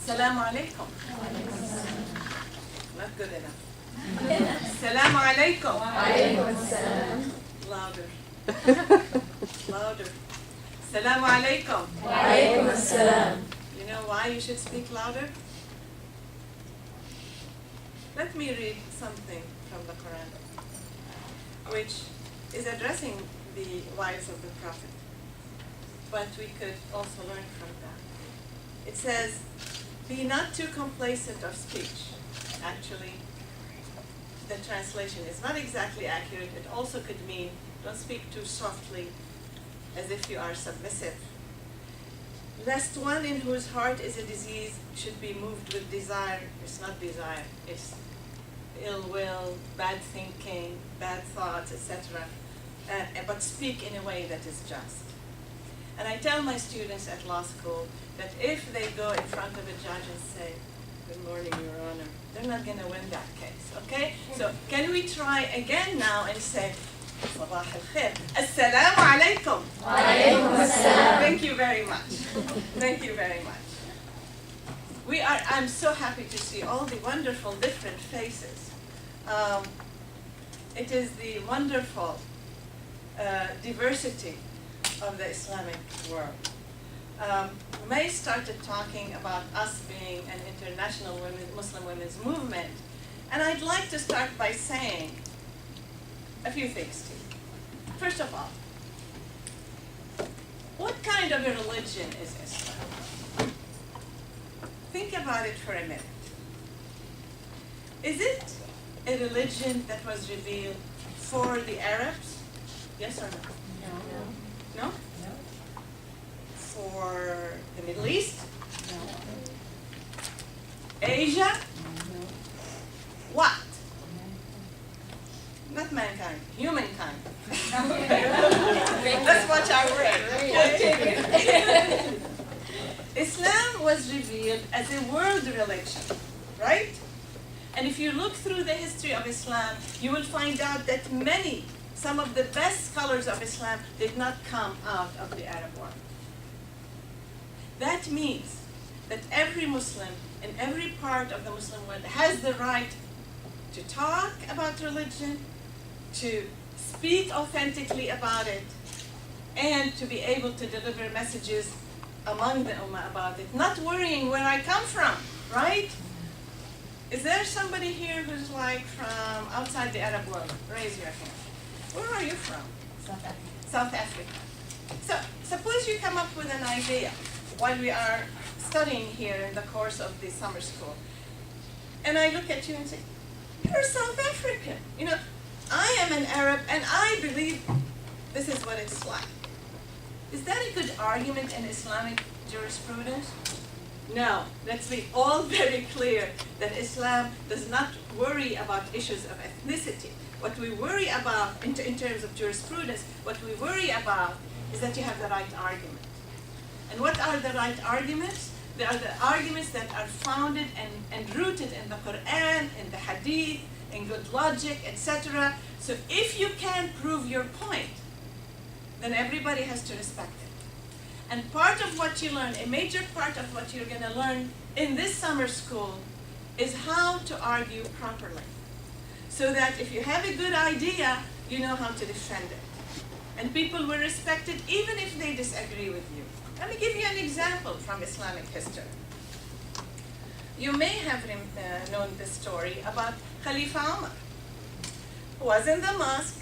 Assalamu alaikum. Not good enough. Assalamu alaikum. Louder. Louder. Assalamu alaikum. You know why you should speak louder? Let me read something from the Quran, which is addressing the wives of the Prophet. But we could also learn from that. It says, be not too complacent of speech. Actually, the translation is not exactly accurate. It also could mean, don't speak too softly, as if you are submissive. Lest one in whose heart is a disease should be moved with desire. It's not desire, it's ill will, bad thinking, bad thoughts, etc. But speak in a way that is just. And I tell my students at law school that if they go in front of a judge and say, good morning, Your Honor, they're not going to win that case, okay? So can we try again now and say, Sabah al-khair, Assalamu alaikum. Thank you very much. Thank you very much. I'm so happy to see all the wonderful different faces. It is the wonderful diversity of the Islamic world. May started talking about us being an international Muslim women's movement, and I'd like to start by saying a few things to you. First of all, what kind of a religion is Islam? Think about it for a minute. Is it a religion that was revealed for the Arabs? Yes or no? No? No? For the Middle East? No. Asia? No. What? Not mankind, humankind. Let's watch our word. Islam was revealed as a world religion, right? And if you look through the history of Islam, you will find out that some of the best scholars of Islam did not come out of the Arab world. That means that every Muslim in every part of the Muslim world has the right to talk about religion, to speak authentically about it, and to be able to deliver messages among the Ummah about it, not worrying where I come from, right? Is there somebody here who's like from outside the Arab world? Raise your hand. Where are you from? South Africa. South Africa. So, suppose you come up with an idea while we are studying here in the course of the summer school. And I look at you and say, you're South African. You know, I am an Arab and I believe this is what it's like. Is that a good argument in Islamic jurisprudence? No. Let's be all very clear that Islam does not worry about issues of ethnicity. What we worry about in terms of jurisprudence, what we worry about is that you have the right argument. And what are the right arguments? They are the arguments that are founded and rooted in the Quran, in the Hadith, in good logic, etc. So if you can prove your point, then everybody has to respect it. And part of what you learn, a major part of what you're going to learn in this summer school is how to argue properly. So that if you have a good idea, you know how to defend it. And people will respect it even if they disagree with you. Let me give you an example from Islamic history. You may have known this story about Khalifa Umar, who was in the mosque,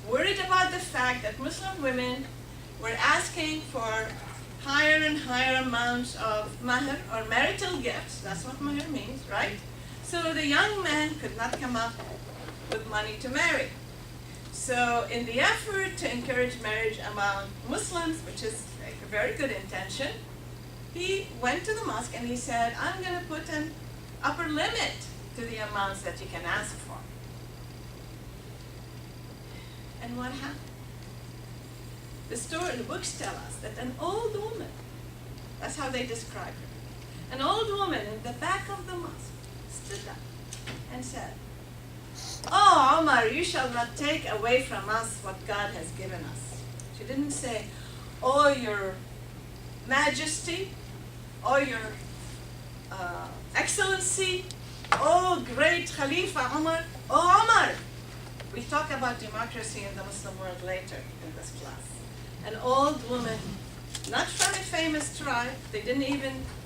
worried about the fact that Muslim women were asking for higher and higher amounts of mahr, or marital gifts. That's what mahr means, right? So the young man could not come up with money to marry. So in the effort to encourage marriage among Muslims, which is a very good intention, he went to the mosque and he said, I'm going to put an upper limit to the amounts that you can ask for. And what happened? The books tell us that an old woman, that's how they describe her, an old woman in the back of the mosque stood up and said, Oh, Omar, you shall not take away from us what God has given us. She didn't say, oh, your majesty, or your Excellency, oh great Khalifa Umar, oh Umar. We talk about democracy in the Muslim world later in this class. An old woman, not from a famous tribe,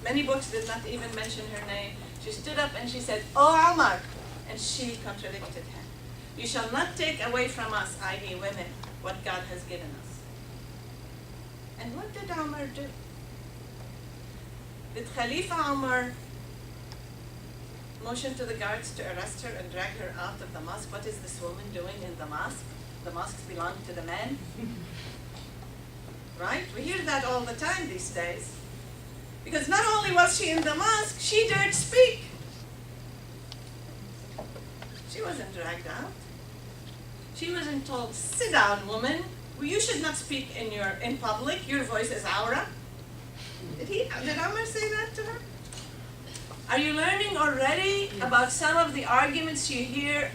many books did not even mention her name. She stood up and she said, oh Umar, and she contradicted him. You shall not take away from us, i.e. women, what God has given us. And what did Umar do? Did Khalifa Umar motion to the guards to arrest her and drag her out of the mosque? What is this woman doing in the mosque? The mosques belong to the men. Right? We hear that all the time these days. Because not only was she in the mosque, she dared speak. She wasn't dragged out. She wasn't told, sit down, woman. You should not speak in public. Your voice is aura. Did Umar say that to her? Are you learning already about some of the arguments you hear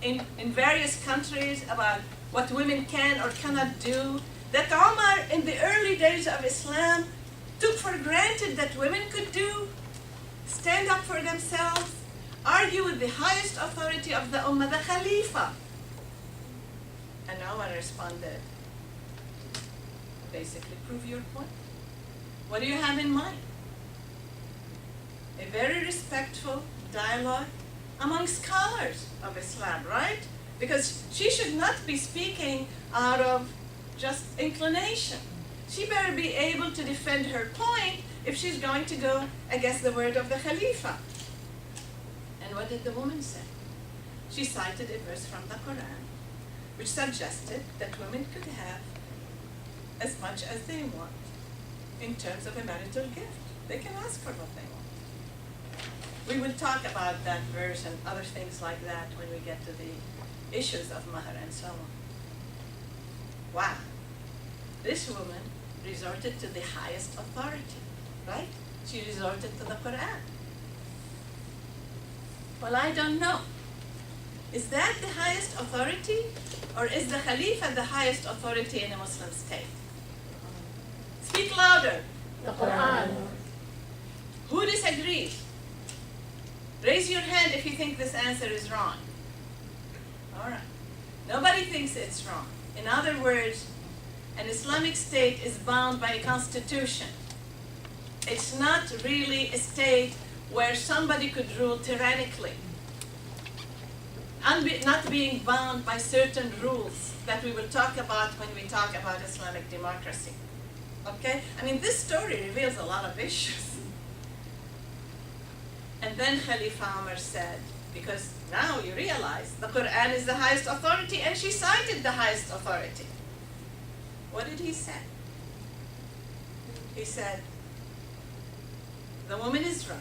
in various countries about what women can or cannot do? That Umar, in the early days of Islam, took for granted that women could do, stand up for themselves, argue with the highest authority of the Ummah, the Khalifa. And Umar responded, basically, prove your point. What do you have in mind? A very respectful dialogue among scholars of Islam, right? Because she should not be speaking out of just inclination. She better be able to defend her point if she's going to go against the word of the Khalifa. And what did the woman say? She cited a verse from the Quran, which suggested that women could have as much as they want in terms of a marital gift. They can ask for what they want. We will talk about that verse and other things like that when we get to the issues of mahar and so on. Wow. This woman resorted to the highest authority, right? She resorted to the Quran. Well, I don't know. Is that the highest authority? Or is the Khalifa the highest authority in a Muslim state? Speak louder. The Quran. Who disagrees? Raise your hand if you think this answer is wrong. All right. Nobody thinks it's wrong. In other words, an Islamic state is bound by a constitution. It's not really a state where somebody could rule tyrannically, not being bound by certain rules that we will talk about when we talk about Islamic democracy. Okay? I mean, this story reveals a lot of issues. And then Khalifa Umar said, because now you realize the Quran is the highest authority, and she cited the highest authority. What did he say? He said, the woman is right,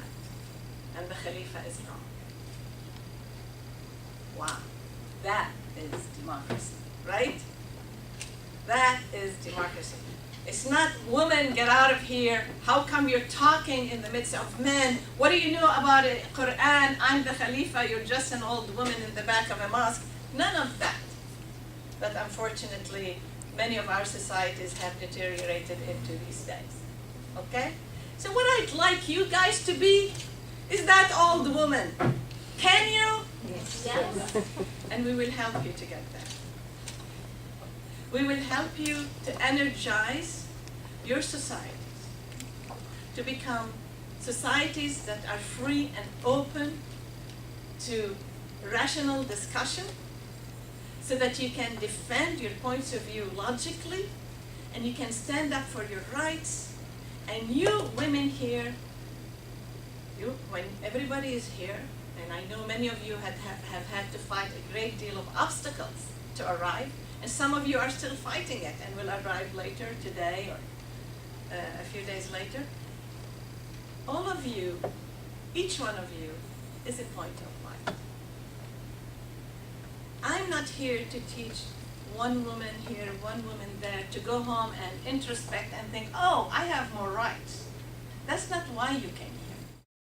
and the Khalifa is wrong. Wow, that is democracy, right? That is democracy. It's not, woman, get out of here. How come you're talking in the midst of men? What do you know about it? Quran? I'm the Khalifa. You're just an old woman in the back of a mosque. None of that. But unfortunately, many of our societies have deteriorated into these days. Okay? So what I'd like you guys to be is that old woman. Can you? Yes. Yes. And we will help you to get there. We will help you to energize your societies to become societies that are free and open to rational discussion, so that you can defend your points of view logically, and you can stand up for your rights. And you women here, when everybody is here, and I know many of you have had to fight a great deal of obstacles to arrive, and some of you are still fighting it and will arrive later today or a few days later. All of you, each one of you, is a point of light. I'm not here to teach one woman here, one woman there, to go home and introspect and think, oh, I have more rights. That's not why you came